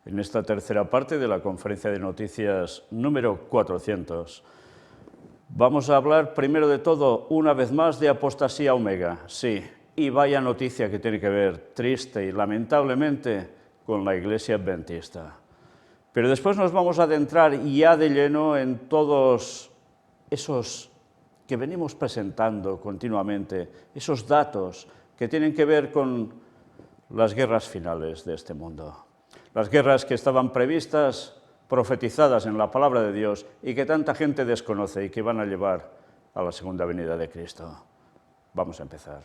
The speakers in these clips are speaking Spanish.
En esta tercera parte de la conferencia de noticias número 400, vamos a hablar primero de todo, una vez más, de apostasía omega. Sí, y vaya noticia que tiene que ver, triste y lamentablemente, con la Iglesia Adventista. Pero después nos vamos a adentrar ya de lleno en todos esos que venimos presentando continuamente, esos datos que tienen que ver con las guerras finales de este mundo. Las guerras que estaban previstas, profetizadas en la palabra de Dios y que tanta gente desconoce y que van a llevar a la segunda venida de Cristo. Vamos a empezar.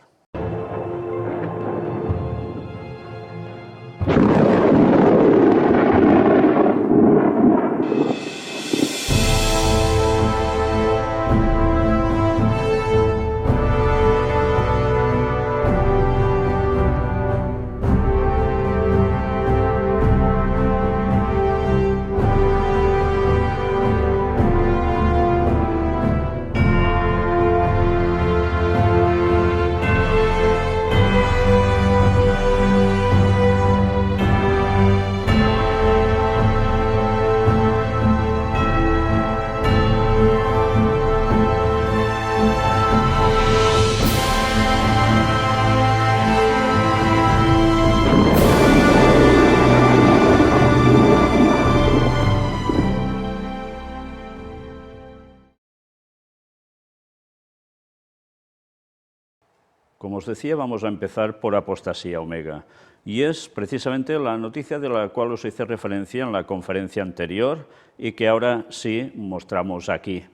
Como os decía, vamos a empezar por apostasía omega, y es precisamente la noticia de la cual os hice referencia en la conferencia anterior y que ahora sí mostramos aquí.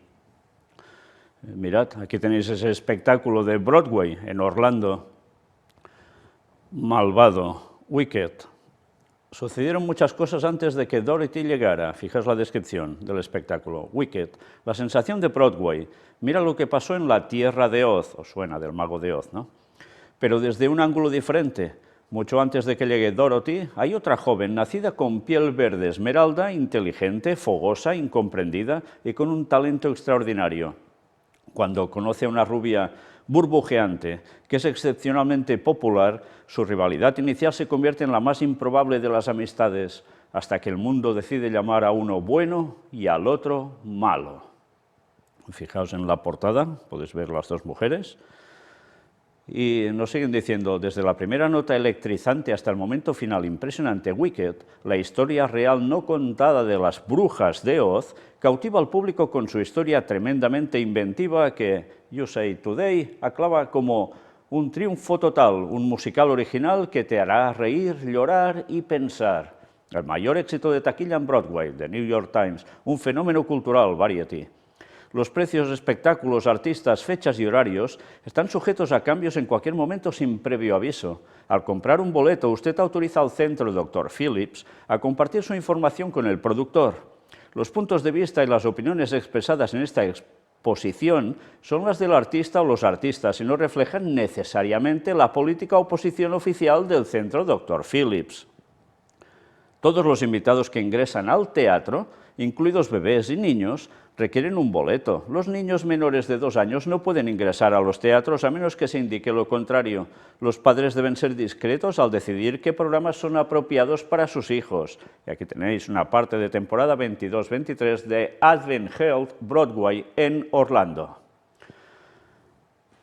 Mirad, aquí tenéis ese espectáculo de Broadway en Orlando. Malvado, Wicked. Sucedieron muchas cosas antes de que Dorothy llegara. Fijaos la descripción del espectáculo. Wicked, la sensación de Broadway. Mira lo que pasó en la tierra de Oz. Os suena del mago de Oz, ¿no? Pero desde un ángulo diferente. Mucho antes de que llegue Dorothy, hay otra joven nacida con piel verde esmeralda, inteligente, fogosa, incomprendida y con un talento extraordinario. Cuando conoce a una rubia burbujeante, que es excepcionalmente popular, su rivalidad inicial se convierte en la más improbable de las amistades, hasta que el mundo decide llamar a uno bueno y al otro malo. Fijaos en la portada, podéis ver las dos mujeres. Y nos siguen diciendo, desde la primera nota electrizante hasta el momento final impresionante, Wicked, la historia real no contada de las brujas de Oz, cautiva al público con su historia tremendamente inventiva que USA Today aclama como un triunfo total, un musical original que te hará reír, llorar y pensar. El mayor éxito de taquilla en Broadway, The New York Times, un fenómeno cultural, Variety. Los precios de espectáculos, artistas, fechas y horarios están sujetos a cambios en cualquier momento sin previo aviso. Al comprar un boleto, usted autoriza al centro Dr. Phillips a compartir su información con el productor. Los puntos de vista y las opiniones expresadas en esta exposición son las del artista o los artistas y no reflejan necesariamente la política o posición oficial del centro Dr. Phillips. Todos los invitados que ingresan al teatro, incluidos bebés y niños, requieren un boleto. Los niños menores de 2 años no pueden ingresar a los teatros a menos que se indique lo contrario. Los padres deben ser discretos al decidir qué programas son apropiados para sus hijos. Y aquí tenéis una parte de temporada 22-23 de Advent Health Broadway en Orlando.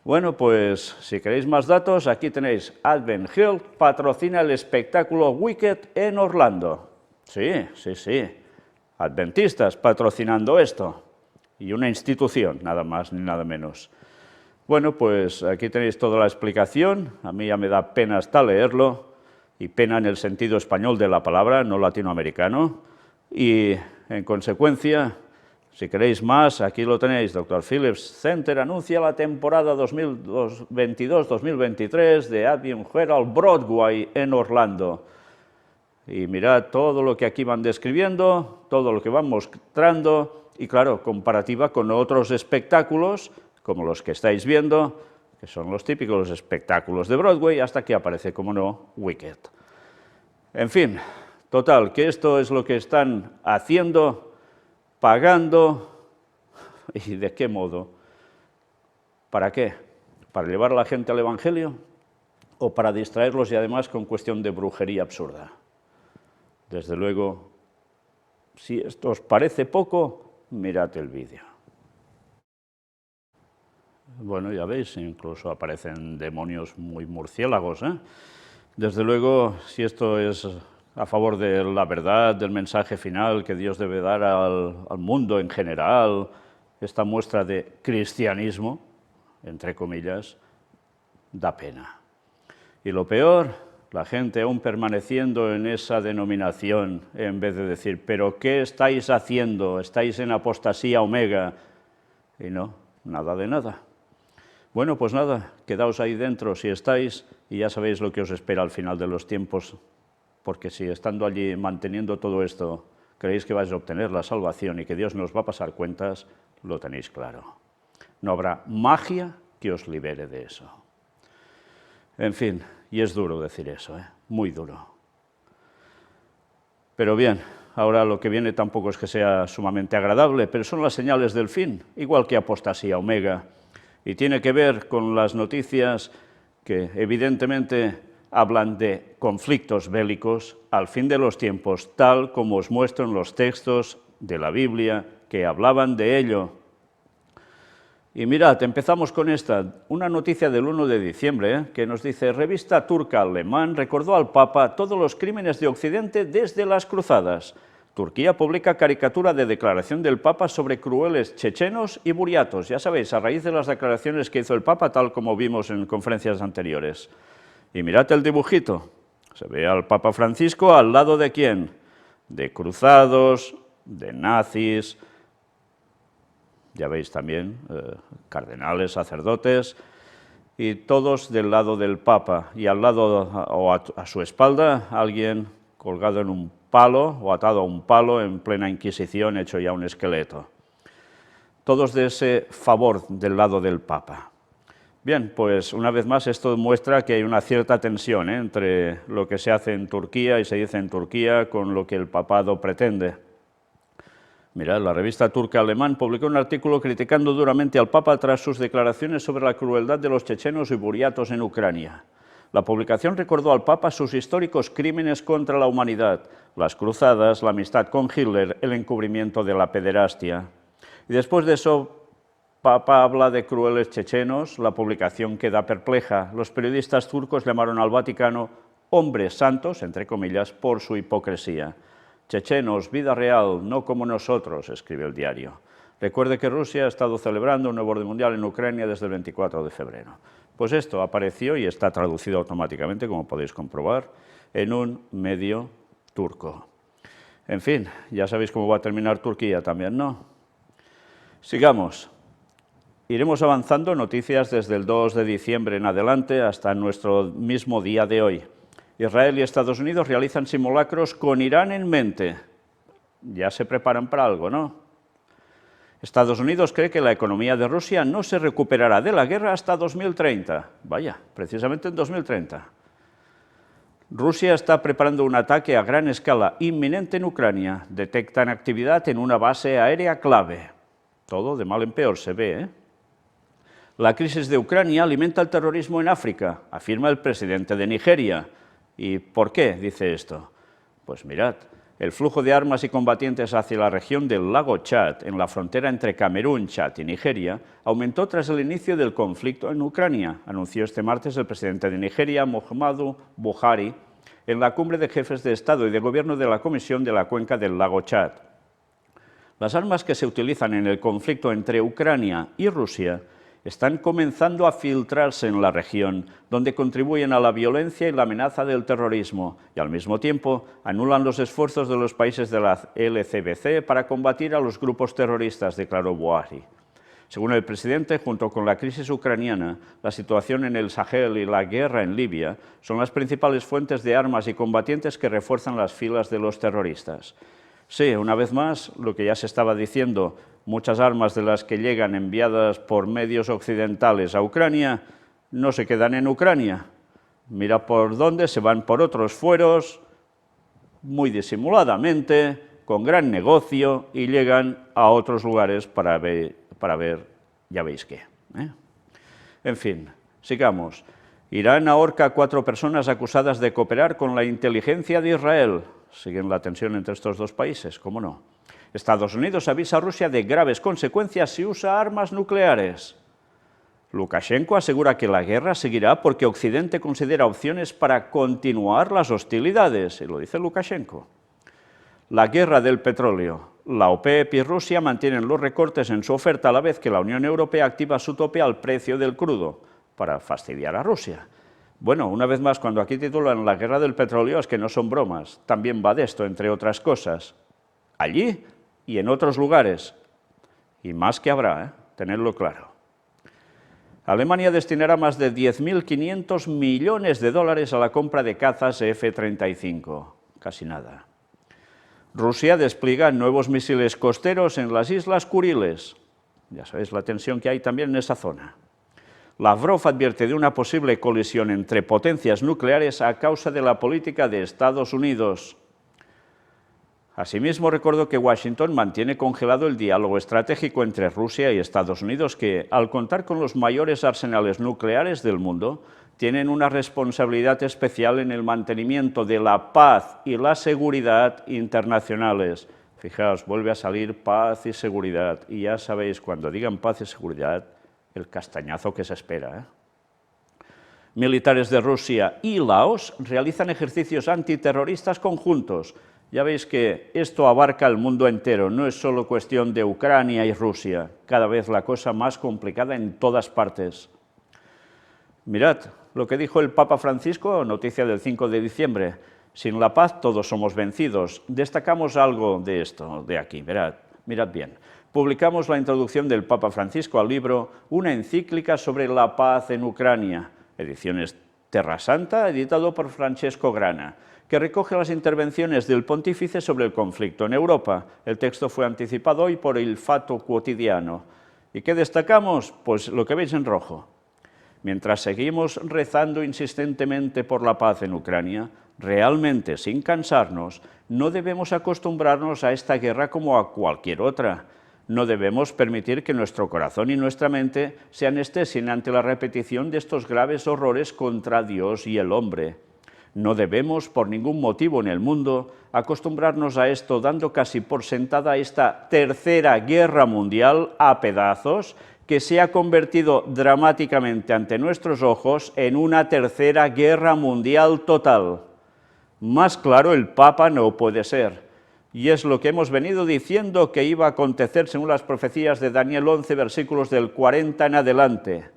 Bueno, pues si queréis más datos, aquí tenéis Advent Health patrocina el espectáculo Wicked en Orlando. Sí. Adventistas patrocinando esto, y una institución, nada más ni nada menos. Bueno, pues aquí tenéis toda la explicación, a mí ya me da pena hasta leerlo, y pena en el sentido español de la palabra, no latinoamericano, y en consecuencia, si queréis más, aquí lo tenéis, Dr. Phillips Center anuncia la temporada 2022-2023 de Advent Herald Broadway en Orlando. Y mirad todo lo que aquí van describiendo, todo lo que van mostrando, y claro, comparativa con otros espectáculos, como los que estáis viendo, que son los típicos espectáculos de Broadway, hasta que aparece, como no, Wicked. En fin, total, que esto es lo que están haciendo, pagando, ¿y de qué modo? ¿Para qué? ¿Para llevar a la gente al Evangelio? ¿O para distraerlos y además con cuestión de brujería absurda? Desde luego, si esto os parece poco, mirad el vídeo. Bueno, ya veis, incluso aparecen demonios muy murciélagos, ¿eh? Desde luego, si esto es a favor de la verdad, del mensaje final que Dios debe dar al mundo en general, esta muestra de cristianismo, entre comillas, da pena. Y lo peor, la gente aún permaneciendo en esa denominación, en vez de decir, ¿pero qué estáis haciendo? ¿Estáis en apostasía omega? Y no, nada de nada. Bueno, pues nada, quedaos ahí dentro si estáis y ya sabéis lo que os espera al final de los tiempos, porque si estando allí manteniendo todo esto creéis que vais a obtener la salvación y que Dios nos va a pasar cuentas, lo tenéis claro. No habrá magia que os libere de eso. En fin, y es duro decir eso, muy duro. Pero bien, ahora lo que viene tampoco es que sea sumamente agradable, pero son las señales del fin, igual que apostasía omega. Y tiene que ver con las noticias que evidentemente hablan de conflictos bélicos al fin de los tiempos, tal como os muestro en los textos de la Biblia que hablaban de ello. Y mirad, empezamos con esta, una noticia del 1 de diciembre, que nos dice, revista turca alemán recordó al Papa todos los crímenes de Occidente desde las cruzadas. Turquía publica caricatura de declaración del Papa sobre crueles chechenos y buriatos. Ya sabéis, a raíz de las declaraciones que hizo el Papa, tal como vimos en conferencias anteriores. Y mirad el dibujito. Se ve al Papa Francisco al lado de ¿quién? De cruzados, de nazis, ya veis también, cardenales, sacerdotes, y todos del lado del Papa. Y al lado o a su espalda, alguien colgado en un palo o atado a un palo en plena Inquisición, hecho ya un esqueleto. Todos de ese favor del lado del Papa. Bien, pues una vez más esto muestra que hay una cierta tensión entre lo que se hace en Turquía y se dice en Turquía con lo que el papado pretende. Mirad, la revista turca alemán publicó un artículo criticando duramente al Papa tras sus declaraciones sobre la crueldad de los chechenos y buriatos en Ucrania. La publicación recordó al Papa sus históricos crímenes contra la humanidad, las cruzadas, la amistad con Hitler, el encubrimiento de la pederastia. Y después de eso, Papa habla de crueles chechenos, la publicación queda perpleja. Los periodistas turcos llamaron al Vaticano hombres santos, entre comillas, por su hipocresía. Chechenos, vida real, no como nosotros, escribe el diario. Recuerde que Rusia ha estado celebrando un nuevo orden mundial en Ucrania desde el 24 de febrero. Pues esto apareció y está traducido automáticamente, como podéis comprobar, en un medio turco. En fin, ya sabéis cómo va a terminar Turquía también, ¿no? Sigamos. Iremos avanzando noticias desde el 2 de diciembre en adelante hasta nuestro mismo día de hoy. Israel y Estados Unidos realizan simulacros con Irán en mente. Ya se preparan para algo, ¿no? Estados Unidos cree que la economía de Rusia no se recuperará de la guerra hasta 2030. Vaya, precisamente en 2030. Rusia está preparando un ataque a gran escala inminente en Ucrania. Detectan actividad en una base aérea clave. Todo de mal en peor se ve, ¿eh? La crisis de Ucrania alimenta el terrorismo en África, afirma el presidente de Nigeria. ¿Y por qué dice esto? Pues mirad, el flujo de armas y combatientes hacia la región del lago Chad, en la frontera entre Camerún, Chad y Nigeria, aumentó tras el inicio del conflicto en Ucrania, anunció este martes el presidente de Nigeria, Muhammadu Buhari, en la cumbre de jefes de Estado y de Gobierno de la Comisión de la Cuenca del lago Chad. Las armas que se utilizan en el conflicto entre Ucrania y Rusia están comenzando a filtrarse en la región, donde contribuyen a la violencia y la amenaza del terrorismo, y al mismo tiempo anulan los esfuerzos de los países de la LCBC para combatir a los grupos terroristas, declaró Buhari. Según el presidente, junto con la crisis ucraniana, la situación en el Sahel y la guerra en Libia son las principales fuentes de armas y combatientes que refuerzan las filas de los terroristas. Sí, una vez más, lo que ya se estaba diciendo, muchas armas de las que llegan enviadas por medios occidentales a Ucrania no se quedan en Ucrania. Mira por dónde, se van por otros fueros, muy disimuladamente, con gran negocio, y llegan a otros lugares para ver ya veis qué. En fin, sigamos. Irán ahorca a 4 personas acusadas de cooperar con la inteligencia de Israel. Siguen la tensión entre estos dos países, ¿cómo no? Estados Unidos avisa a Rusia de graves consecuencias si usa armas nucleares. Lukashenko asegura que la guerra seguirá porque Occidente considera opciones para continuar las hostilidades, y lo dice Lukashenko. La guerra del petróleo. La OPEP y Rusia mantienen los recortes en su oferta a la vez que la Unión Europea activa su tope al precio del crudo, para fastidiar a Rusia. Bueno, una vez más, cuando aquí titulan la guerra del petróleo, es que no son bromas, también va de esto, entre otras cosas. Allí y en otros lugares, y más que habrá, tenerlo claro. Alemania destinará más de 10.500 millones de dólares a la compra de cazas F-35, casi nada. Rusia despliega nuevos misiles costeros en las Islas Kuriles. Ya sabéis la tensión que hay también en esa zona. Lavrov advierte de una posible colisión entre potencias nucleares a causa de la política de Estados Unidos. Asimismo, recordó que Washington mantiene congelado el diálogo estratégico entre Rusia y Estados Unidos, que, al contar con los mayores arsenales nucleares del mundo, tienen una responsabilidad especial en el mantenimiento de la paz y la seguridad internacionales. Fijaos, vuelve a salir paz y seguridad, y ya sabéis, cuando digan paz y seguridad, el castañazo que se espera. Militares de Rusia y Laos realizan ejercicios antiterroristas conjuntos. Ya veis que esto abarca el mundo entero, no es solo cuestión de Ucrania y Rusia, cada vez la cosa más complicada en todas partes. Mirad lo que dijo el Papa Francisco, noticia del 5 de diciembre, sin la paz todos somos vencidos. Destacamos algo de esto, de aquí, mirad bien. Publicamos la introducción del Papa Francisco al libro Una encíclica sobre la paz en Ucrania, ediciones Terra Santa, editado por Francesco Grana, que recoge las intervenciones del pontífice sobre el conflicto en Europa. El texto fue anticipado hoy por Il Fatto Quotidiano. ¿Y qué destacamos? Pues lo que veis en rojo. Mientras seguimos rezando insistentemente por la paz en Ucrania, realmente sin cansarnos, no debemos acostumbrarnos a esta guerra como a cualquier otra. No debemos permitir que nuestro corazón y nuestra mente se anestesien ante la repetición de estos graves horrores contra Dios y el hombre. No debemos, por ningún motivo en el mundo, acostumbrarnos a esto dando casi por sentada esta tercera guerra mundial a pedazos que se ha convertido dramáticamente ante nuestros ojos en una tercera guerra mundial total. Más claro el Papa no puede ser. Y es lo que hemos venido diciendo que iba a acontecer según las profecías de Daniel 11, versículos del 40 en adelante.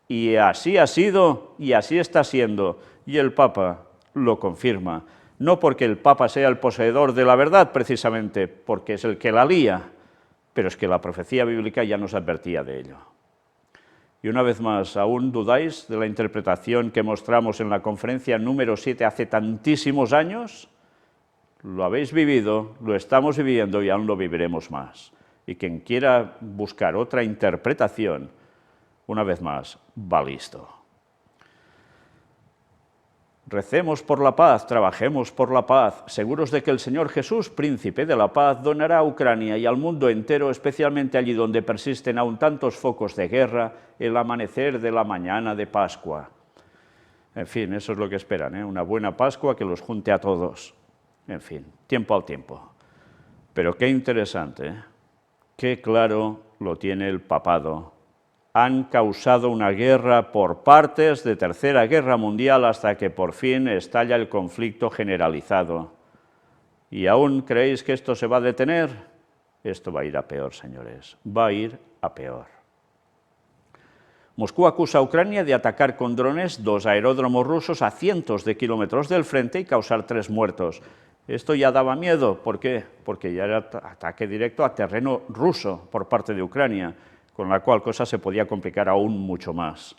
Y así ha sido y así está siendo. Y el Papa lo confirma. No porque el Papa sea el poseedor de la verdad, precisamente, porque es el que la lía, pero es que la profecía bíblica ya nos advertía de ello. Y una vez más, ¿aún dudáis de la interpretación que mostramos en la conferencia número 7 hace tantísimos años? Lo habéis vivido, lo estamos viviendo y aún lo viviremos más. Y quien quiera buscar otra interpretación, una vez más, va listo. Recemos por la paz, trabajemos por la paz, seguros de que el Señor Jesús, príncipe de la paz, donará a Ucrania y al mundo entero, especialmente allí donde persisten aún tantos focos de guerra, el amanecer de la mañana de Pascua. En fin, eso es lo que esperan, una buena Pascua que los junte a todos. En fin, tiempo al tiempo. Pero qué interesante, qué claro lo tiene el papado. Han causado una guerra por partes de tercera guerra mundial hasta que por fin estalla el conflicto generalizado. ¿Y aún creéis que esto se va a detener? Esto va a ir a peor, señores, va a ir a peor. Moscú acusa a Ucrania de atacar con drones 2 aeródromos rusos a cientos de kilómetros del frente y causar 3 muertos. Esto ya daba miedo, ¿por qué? Porque ya era ataque directo a terreno ruso por parte de Ucrania, con la cual cosa se podía complicar aún mucho más.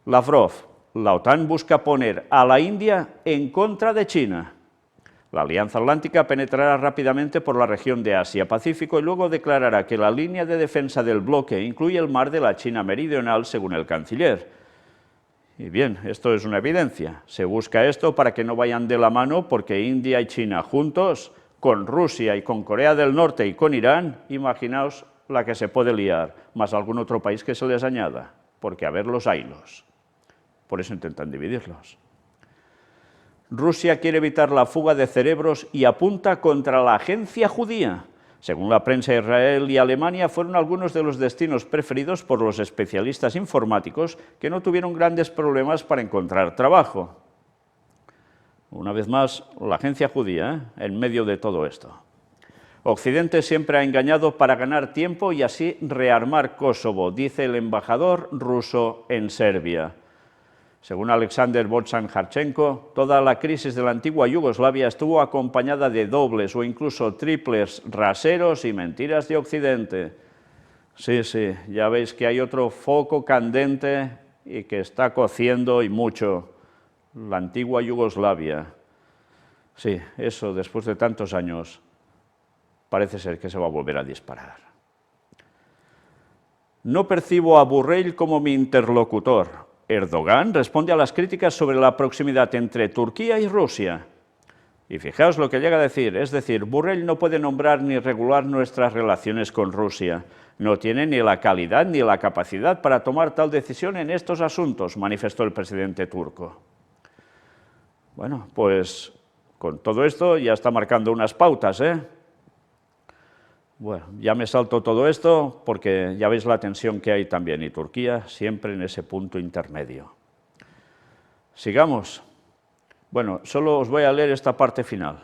Lavrov, la OTAN busca poner a la India en contra de China. La Alianza Atlántica penetrará rápidamente por la región de Asia-Pacífico y luego declarará que la línea de defensa del bloque incluye el mar de la China Meridional, según el canciller. Y bien, esto es una evidencia. Se busca esto para que no vayan de la mano, porque India y China juntos, con Rusia y con Corea del Norte y con Irán, imaginaos la que se puede liar, más algún otro país que se les añada, porque a ver los haylos. Por eso intentan dividirlos. Rusia quiere evitar la fuga de cerebros y apunta contra la agencia judía. Según la prensa, Israel y Alemania fueron algunos de los destinos preferidos por los especialistas informáticos que no tuvieron grandes problemas para encontrar trabajo. Una vez más, la agencia judía, en medio de todo esto. Occidente siempre ha engañado para ganar tiempo y así rearmar Kosovo, dice el embajador ruso en Serbia. Según Alexander Botsan-Harchenko, toda la crisis de la antigua Yugoslavia estuvo acompañada de dobles o incluso triples raseros y mentiras de Occidente. Sí, ya veis que hay otro foco candente y que está cociendo y mucho. La antigua Yugoslavia. Sí, eso después de tantos años parece ser que se va a volver a disparar. No percibo a Borrell como mi interlocutor. Erdogan responde a las críticas sobre la proximidad entre Turquía y Rusia. Y fijaos lo que llega a decir, es decir, Borrell no puede nombrar ni regular nuestras relaciones con Rusia. No tiene ni la calidad ni la capacidad para tomar tal decisión en estos asuntos, manifestó el presidente turco. Bueno, pues con todo esto ya está marcando unas pautas, ¿eh? Bueno, ya me salto todo esto porque ya veis la tensión que hay también, y Turquía siempre en ese punto intermedio. Sigamos. Bueno, solo os voy a leer esta parte final.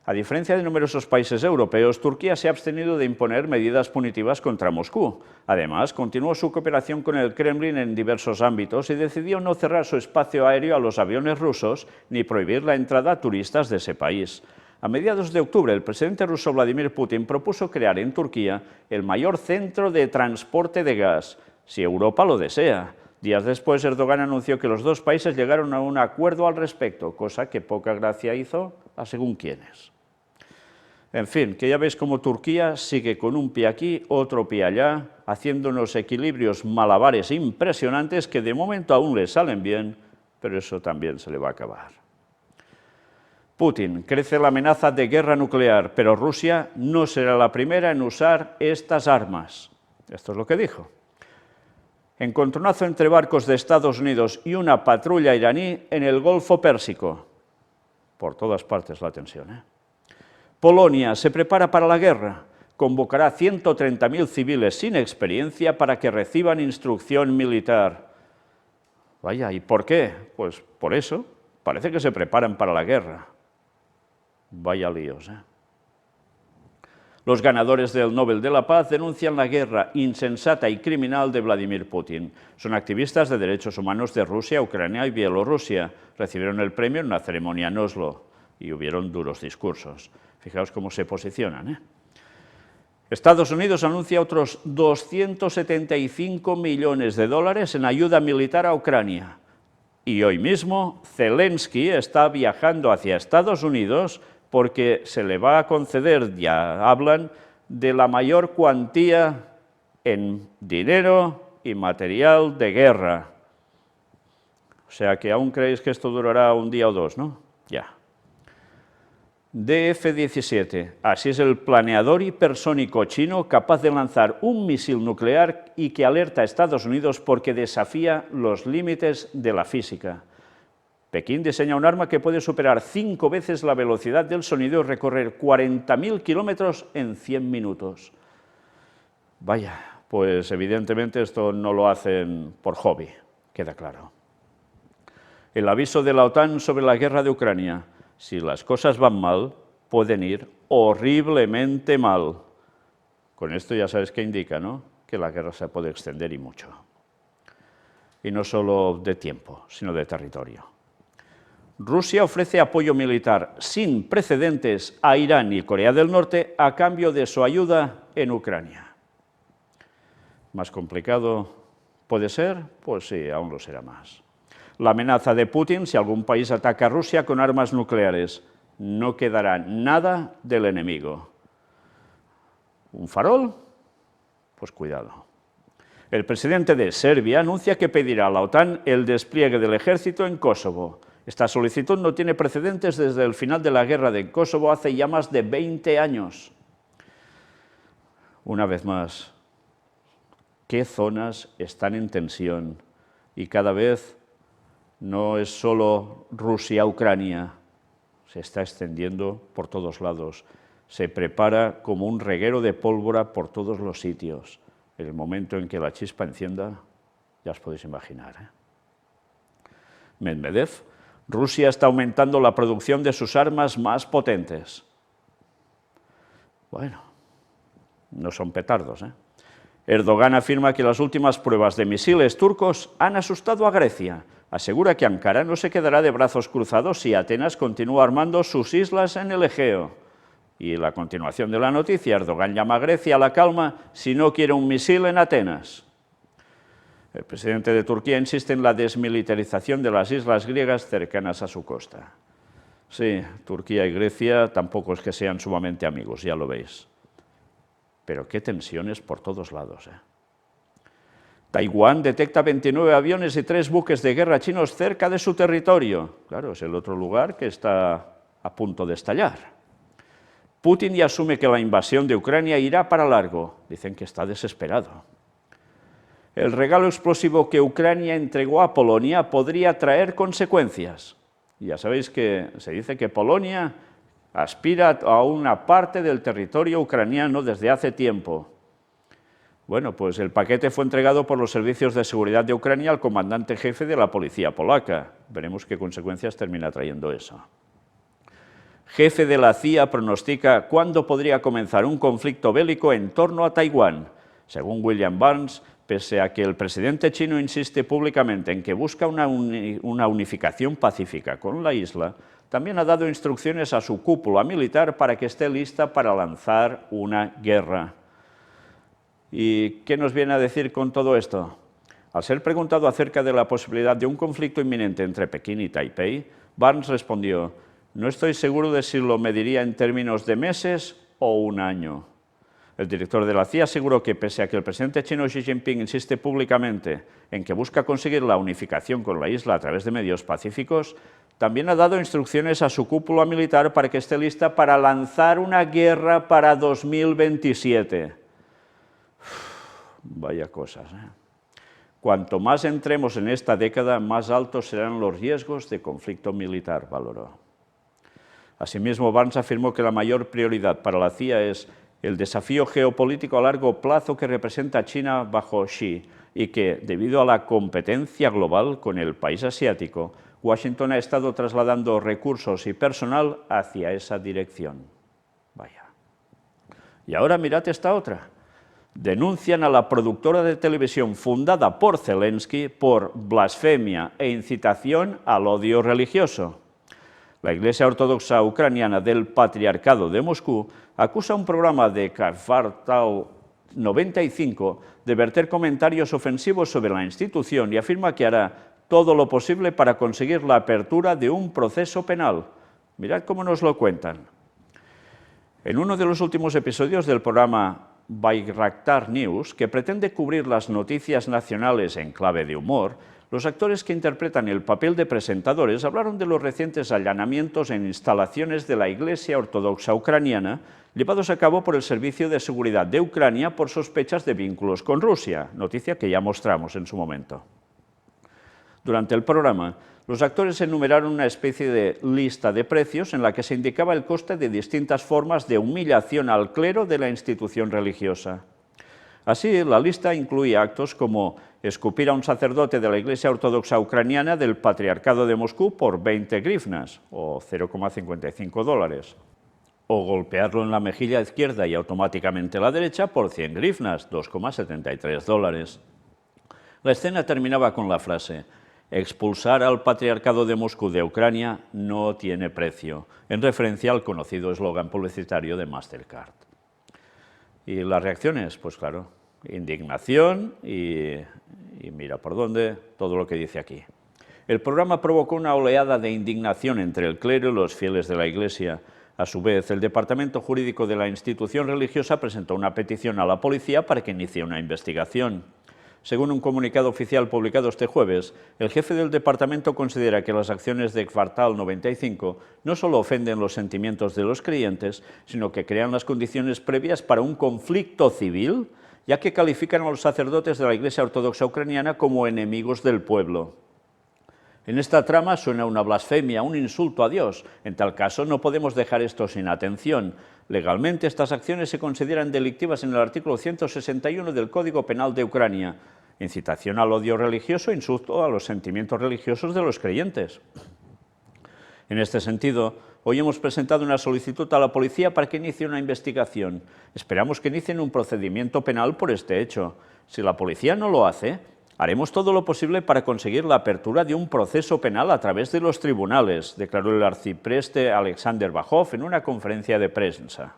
A diferencia de numerosos países europeos, Turquía se ha abstenido de imponer medidas punitivas contra Moscú. Además, continuó su cooperación con el Kremlin en diversos ámbitos y decidió no cerrar su espacio aéreo a los aviones rusos ni prohibir la entrada a turistas de ese país. A mediados de octubre, el presidente ruso Vladimir Putin propuso crear en Turquía el mayor centro de transporte de gas, si Europa lo desea. Días después, Erdogan anunció que los dos países llegaron a un acuerdo al respecto, cosa que poca gracia hizo a según quiénes. En fin, que ya veis cómo Turquía sigue con un pie aquí, otro pie allá, haciendo unos equilibrios malabares impresionantes que de momento aún le salen bien, pero eso también se le va a acabar. Putin: crece la amenaza de guerra nuclear, pero Rusia no será la primera en usar estas armas. Esto es lo que dijo. Encontronazo entre barcos de Estados Unidos y una patrulla iraní en el Golfo Pérsico. Por todas partes la tensión, ¿eh? Polonia se prepara para la guerra. Convocará 130.000 civiles sin experiencia para que reciban instrucción militar. Vaya, ¿y por qué? Pues por eso. Parece que se preparan para la guerra. Vaya líos, ¿eh? Los ganadores del Nobel de la Paz denuncian la guerra insensata y criminal de Vladimir Putin. Son activistas de derechos humanos de Rusia, Ucrania y Bielorrusia. Recibieron el premio en una ceremonia en Oslo y hubieron duros discursos. Fijaos cómo se posicionan, ¿eh? Estados Unidos anuncia otros 275 millones de dólares en ayuda militar a Ucrania. Y hoy mismo Zelensky está viajando hacia Estados Unidos porque se le va a conceder, ya hablan, de la mayor cuantía en dinero y material de guerra. O sea que aún creéis que esto durará un día o dos, ¿no? Ya. DF-17, así es el planeador hipersónico chino capaz de lanzar un misil nuclear y que alerta a Estados Unidos porque desafía los límites de la física. Pekín diseña un arma que puede superar 5 veces la velocidad del sonido y recorrer 40.000 kilómetros en 100 minutos. Vaya, pues evidentemente esto no lo hacen por hobby, queda claro. El aviso de la OTAN sobre la guerra de Ucrania. Si las cosas van mal, pueden ir horriblemente mal. Con esto ya sabes qué indica, ¿no? Que la guerra se puede extender y mucho. Y no solo de tiempo, sino de territorio. Rusia ofrece apoyo militar sin precedentes a Irán y Corea del Norte a cambio de su ayuda en Ucrania. ¿Más complicado puede ser? Pues sí, aún lo será más. La amenaza de Putin si algún país ataca a Rusia con armas nucleares. No quedará nada del enemigo. ¿Un farol? Pues cuidado. El presidente de Serbia anuncia que pedirá a la OTAN el despliegue del ejército en Kosovo. Esta solicitud no tiene precedentes desde el final de la guerra de Kosovo hace ya más de 20 años. Una vez más, ¿qué zonas están en tensión? Y cada vez no es solo Rusia-Ucrania, se está extendiendo por todos lados. Se prepara como un reguero de pólvora por todos los sitios. En el momento en que la chispa encienda, ya os podéis imaginar, Medvedev: Rusia está aumentando la producción de sus armas más potentes. Bueno, no son petardos, Erdogan afirma que las últimas pruebas de misiles turcos han asustado a Grecia. Asegura que Ankara no se quedará de brazos cruzados si Atenas continúa armando sus islas en el Egeo. Y la continuación de la noticia: Erdogan llama a Grecia a la calma si no quiere un misil en Atenas. El presidente de Turquía insiste en la desmilitarización de las islas griegas cercanas a su costa. Sí, Turquía y Grecia tampoco es que sean sumamente amigos, ya lo veis. Pero qué tensiones por todos lados, Taiwán detecta 29 aviones y 3 buques de guerra chinos cerca de su territorio. Claro, es el otro lugar que está a punto de estallar. Putin ya asume que la invasión de Ucrania irá para largo. Dicen que está desesperado. El regalo explosivo que Ucrania entregó a Polonia podría traer consecuencias. Ya sabéis que se dice que Polonia aspira a una parte del territorio ucraniano desde hace tiempo. Bueno, pues el paquete fue entregado por los servicios de seguridad de Ucrania al comandante jefe de la policía polaca. Veremos qué consecuencias termina trayendo eso. Jefe de la CIA pronostica cuándo podría comenzar un conflicto bélico en torno a Taiwán. Según William Burns, pese a que el presidente chino insiste públicamente en que busca una unificación pacífica con la isla, también ha dado instrucciones a su cúpula militar para que esté lista para lanzar una guerra. ¿Y qué nos viene a decir con todo esto? Al ser preguntado acerca de la posibilidad de un conflicto inminente entre Pekín y Taipei, Burns respondió: no estoy seguro de si lo mediría en términos de meses o un año. El director de la CIA aseguró que, pese a que el presidente chino Xi Jinping insiste públicamente en que busca conseguir la unificación con la isla a través de medios pacíficos, también ha dado instrucciones a su cúpula militar para que esté lista para lanzar una guerra para 2027. Vaya cosas, Cuanto más entremos en esta década, más altos serán los riesgos de conflicto militar, valoró. Asimismo, Burns afirmó que la mayor prioridad para la CIA es el desafío geopolítico a largo plazo que representa China bajo Xi y que, debido a la competencia global con el país asiático, Washington ha estado trasladando recursos y personal hacia esa dirección. Vaya. Y ahora mirad esta otra. Denuncian a la productora de televisión fundada por Zelensky por blasfemia e incitación al odio religioso. La Iglesia Ortodoxa Ucraniana del Patriarcado de Moscú acusa a un programa de Kvartal 95 de verter comentarios ofensivos sobre la institución y afirma que hará todo lo posible para conseguir la apertura de un proceso penal. Mirad cómo nos lo cuentan. En uno de los últimos episodios del programa Bayraktar News, que pretende cubrir las noticias nacionales en clave de humor, los actores que interpretan el papel de presentadores hablaron de los recientes allanamientos en instalaciones de la Iglesia Ortodoxa Ucraniana, llevados a cabo por el Servicio de Seguridad de Ucrania por sospechas de vínculos con Rusia, noticia que ya mostramos en su momento. Durante el programa, los actores enumeraron una especie de lista de precios en la que se indicaba el coste de distintas formas de humillación al clero de la institución religiosa. Así, la lista incluía actos como escupir a un sacerdote de la Iglesia Ortodoxa Ucraniana del Patriarcado de Moscú por 20 grivnas, o $0,55, o golpearlo en la mejilla izquierda y automáticamente la derecha por 100 grivnas, $2,73. La escena terminaba con la frase: expulsar al Patriarcado de Moscú de Ucrania no tiene precio, en referencia al conocido eslogan publicitario de Mastercard. ¿Y las reacciones? Pues claro, indignación y mira por dónde, todo lo que dice aquí. El programa provocó una oleada de indignación entre el clero y los fieles de la Iglesia. A su vez, el departamento jurídico de la institución religiosa presentó una petición a la policía para que inicie una investigación. Según un comunicado oficial publicado este jueves, el jefe del departamento considera que las acciones de Kvartal 95 no solo ofenden los sentimientos de los creyentes, sino que crean las condiciones previas para un conflicto civil, ya que califican a los sacerdotes de la Iglesia Ortodoxa Ucraniana como enemigos del pueblo. En esta trama suena una blasfemia, un insulto a Dios. En tal caso, no podemos dejar esto sin atención. Legalmente, estas acciones se consideran delictivas en el artículo 161 del Código Penal de Ucrania. Incitación al odio religioso e insulto a los sentimientos religiosos de los creyentes. En este sentido, hoy hemos presentado una solicitud a la policía para que inicie una investigación. Esperamos que inicien un procedimiento penal por este hecho. Si la policía no lo hace, haremos todo lo posible para conseguir la apertura de un proceso penal a través de los tribunales, declaró el arcipreste Alexander Bajov en una conferencia de prensa.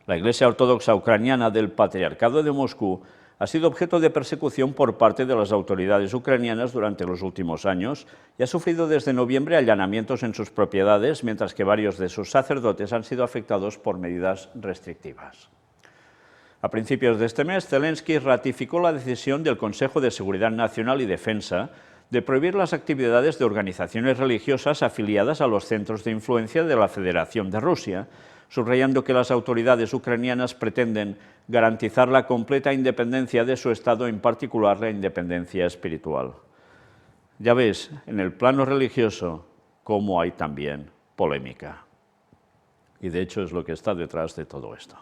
La Iglesia Ortodoxa Ucraniana del Patriarcado de Moscú ha sido objeto de persecución por parte de las autoridades ucranianas durante los últimos años y ha sufrido desde noviembre allanamientos en sus propiedades, mientras que varios de sus sacerdotes han sido afectados por medidas restrictivas. A principios de este mes, Zelensky ratificó la decisión del Consejo de Seguridad Nacional y Defensa de prohibir las actividades de organizaciones religiosas afiliadas a los centros de influencia de la Federación de Rusia, subrayando que las autoridades ucranianas pretenden garantizar la completa independencia de su Estado, en particular la independencia espiritual. Ya ves, en el plano religioso, cómo hay también polémica. Y de hecho es lo que está detrás de todo esto.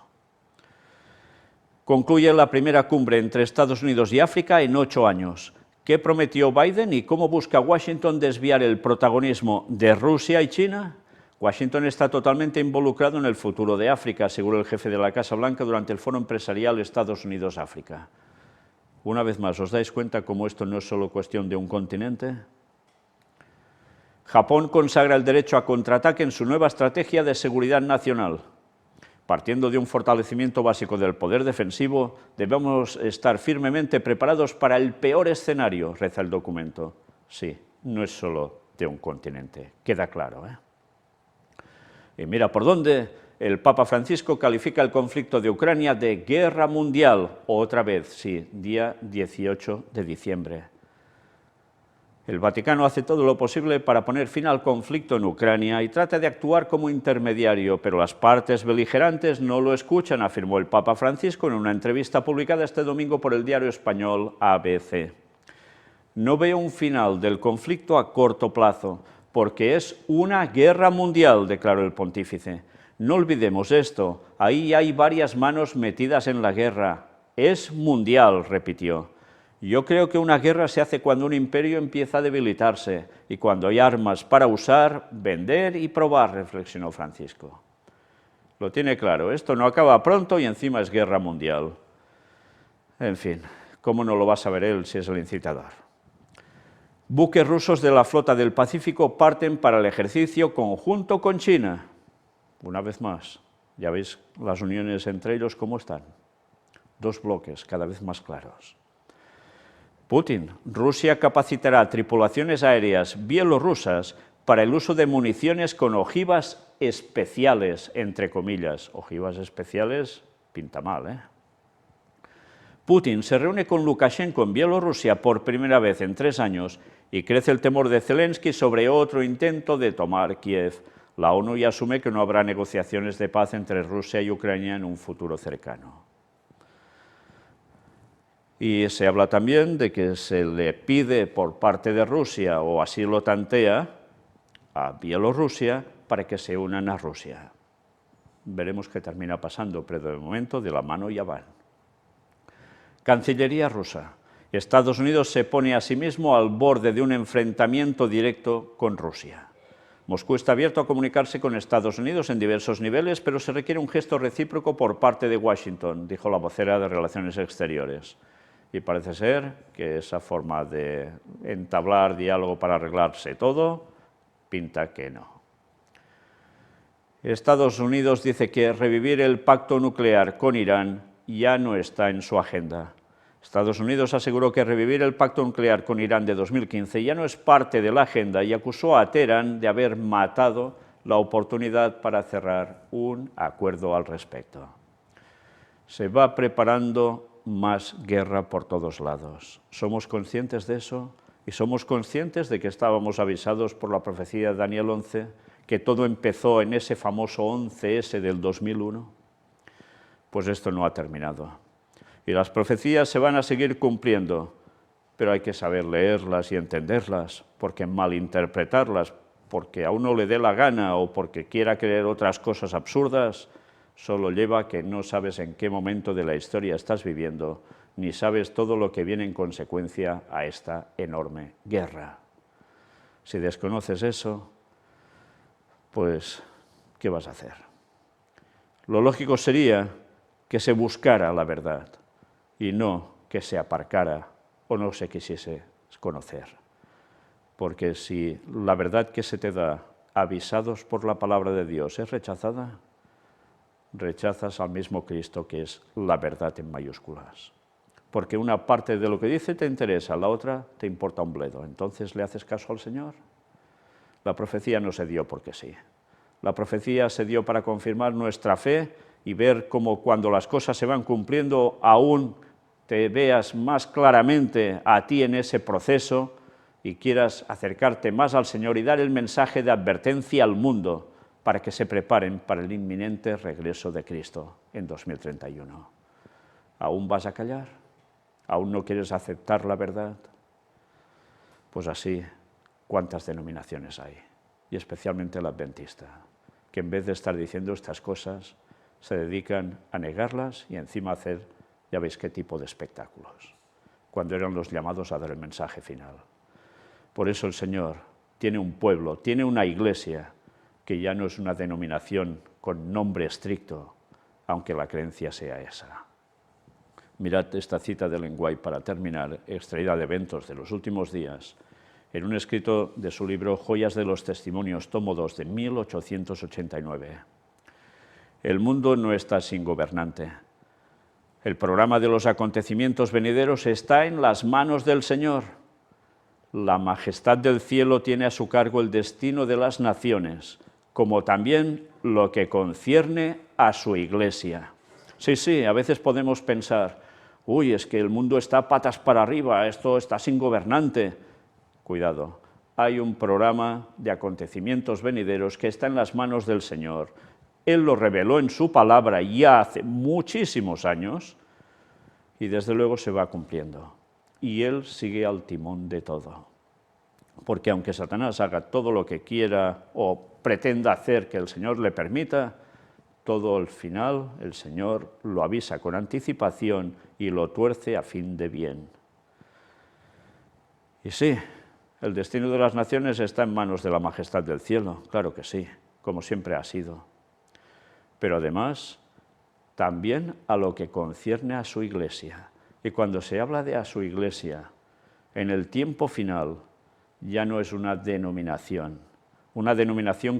Concluye la primera cumbre entre Estados Unidos y África en 8 años. ¿Qué prometió Biden y cómo busca Washington desviar el protagonismo de Rusia y China? Washington está totalmente involucrado en el futuro de África, aseguró el jefe de la Casa Blanca durante el Foro Empresarial Estados Unidos-África. Una vez más, ¿os dais cuenta cómo esto no es solo cuestión de un continente? Japón consagra el derecho a contraataque en su nueva estrategia de seguridad nacional. Partiendo de un fortalecimiento básico del poder defensivo, debemos estar firmemente preparados para el peor escenario, reza el documento. Sí, no es solo de un continente, queda claro, ¿eh? Y mira por dónde el Papa Francisco califica el conflicto de Ucrania de guerra mundial, otra vez, sí, día 18 de diciembre. El Vaticano hace todo lo posible para poner fin al conflicto en Ucrania y trata de actuar como intermediario, pero las partes beligerantes no lo escuchan, afirmó el Papa Francisco en una entrevista publicada este domingo por el diario español ABC. No veo un final del conflicto a corto plazo, porque es una guerra mundial, declaró el pontífice. No olvidemos esto, ahí hay varias manos metidas en la guerra. Es mundial, repitió. Yo creo que una guerra se hace cuando un imperio empieza a debilitarse y cuando hay armas para usar, vender y probar, reflexionó Francisco. Lo tiene claro, esto no acaba pronto y encima es guerra mundial. En fin, ¿cómo no lo va a saber él si es el incitador? Buques rusos de la flota del Pacífico parten para el ejercicio conjunto con China. Una vez más, ya veis las uniones entre ellos cómo están. Dos bloques cada vez más claros. Putin, Rusia capacitará tripulaciones aéreas bielorrusas para el uso de municiones con ojivas especiales, entre comillas. Ojivas especiales, pinta mal, ¿eh? Putin se reúne con Lukashenko en Bielorrusia por primera vez en 3 años y crece el temor de Zelensky sobre otro intento de tomar Kiev. La ONU ya asume que no habrá negociaciones de paz entre Rusia y Ucrania en un futuro cercano. Y se habla también de que se le pide por parte de Rusia, o así lo tantea, a Bielorrusia para que se unan a Rusia. Veremos qué termina pasando, pero de momento de la mano ya van. Cancillería rusa. Estados Unidos se pone a sí mismo al borde de un enfrentamiento directo con Rusia. Moscú está abierto a comunicarse con Estados Unidos en diversos niveles, pero se requiere un gesto recíproco por parte de Washington, dijo la vocera de Relaciones Exteriores. Y parece ser que esa forma de entablar diálogo para arreglarse todo, pinta que no. Estados Unidos dice que revivir el pacto nuclear con Irán ya no está en su agenda. Estados Unidos aseguró que revivir el pacto nuclear con Irán de 2015 ya no es parte de la agenda y acusó a Teherán de haber matado la oportunidad para cerrar un acuerdo al respecto. Se va preparando más guerra por todos lados. ¿Somos conscientes de eso? ¿Y somos conscientes de que estábamos avisados por la profecía de Daniel 11, que todo empezó en ese famoso 11S del 2001? Pues esto no ha terminado. Y las profecías se van a seguir cumpliendo. pero hay que saber leerlas y entenderlas, porque malinterpretarlas, porque a uno le dé la gana o porque quiera creer otras cosas absurdas, solo lleva a que no sabes en qué momento de la historia estás viviendo, ni sabes todo lo que viene en consecuencia a esta enorme guerra. Si desconoces eso, pues, ¿qué vas a hacer? Lo lógico sería que se buscara la verdad y no que se aparcara o no se quisiese conocer. Porque si la verdad que se te da, avisados por la palabra de Dios, es rechazada, rechazas al mismo Cristo, que es la verdad en mayúsculas. Porque una parte de lo que dice te interesa, la otra te importa un bledo. Entonces, ¿le haces caso al Señor? La profecía no se dio porque sí. La profecía se dio para confirmar nuestra fe y ver cómo cuando las cosas se van cumpliendo, aún te veas más claramente a ti en ese proceso y quieras acercarte más al Señor y dar el mensaje de advertencia al mundo para que se preparen para el inminente regreso de Cristo en 2031. ¿Aún vas a callar? ¿Aún no quieres aceptar la verdad? Pues así, ¿cuántas denominaciones hay? Y especialmente la adventista, que en vez de estar diciendo estas cosas, se dedican a negarlas y encima hacer, ya veis qué tipo de espectáculos, cuando eran los llamados a dar el mensaje final. Por eso el Señor tiene un pueblo, tiene una iglesia, que ya no es una denominación con nombre estricto, aunque la creencia sea esa. Mirad esta cita de Ellen White para terminar, extraída de Eventos de los últimos días, en un escrito de su libro Joyas de los Testimonios, tomo 2, de 1889. El mundo no está sin gobernante. El programa de los acontecimientos venideros está en las manos del Señor. La majestad del cielo tiene a su cargo el destino de las naciones, como también lo que concierne a su iglesia. Sí, a veces podemos pensar, uy, es que el mundo está patas para arriba, esto está sin gobernante. Cuidado, hay un programa de acontecimientos venideros que está en las manos del Señor. Él lo reveló en su palabra ya hace muchísimos años y desde luego se va cumpliendo. Y Él sigue al timón de todo. Porque aunque Satanás haga todo lo que quiera o pretenda hacer que el Señor le permita, todo al final el Señor lo avisa con anticipación y lo tuerce a fin de bien. Y sí, el destino de las naciones está en manos de la majestad del cielo, claro que sí, como siempre ha sido. Pero además, también a lo que concierne a su iglesia. Y cuando se habla de a su iglesia, en el tiempo final, ya no es una denominación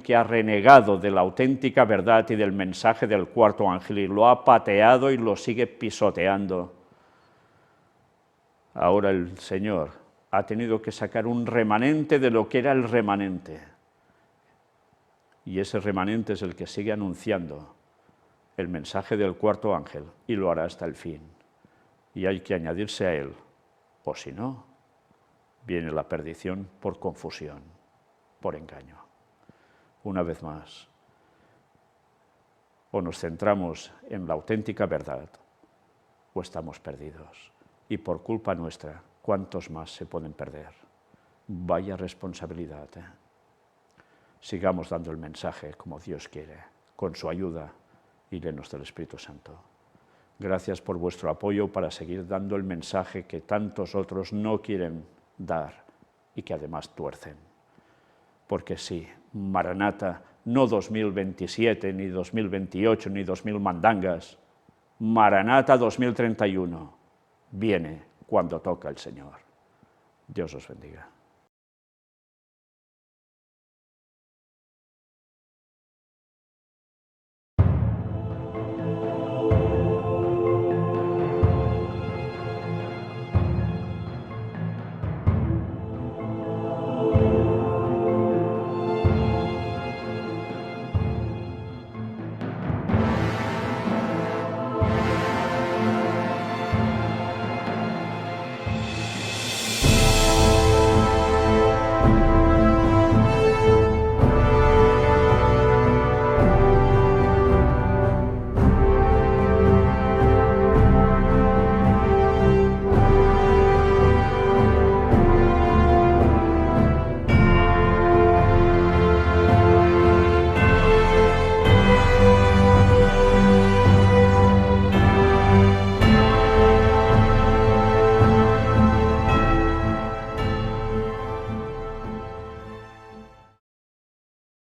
que ha renegado de la auténtica verdad y del mensaje del cuarto ángel y lo ha pateado y lo sigue pisoteando. Ahora el Señor ha tenido que sacar un remanente de lo que era el remanente. Y ese remanente es el que sigue anunciando el mensaje del cuarto ángel y lo hará hasta el fin. Y hay que añadirse a él, o si no, viene la perdición por confusión, por engaño. Una vez más, o nos centramos en la auténtica verdad, o estamos perdidos. Y por culpa nuestra, ¿cuántos más se pueden perder? Vaya responsabilidad, ¿eh? Sigamos dando el mensaje como Dios quiere, con su ayuda y llenos del Espíritu Santo. Gracias por vuestro apoyo para seguir dando el mensaje que tantos otros no quieren dar y que además tuercen. Porque sí, Maranata, no 2027, ni 2028, ni 2000 mandangas, Maranata 2031, viene cuando toca el Señor. Dios os bendiga.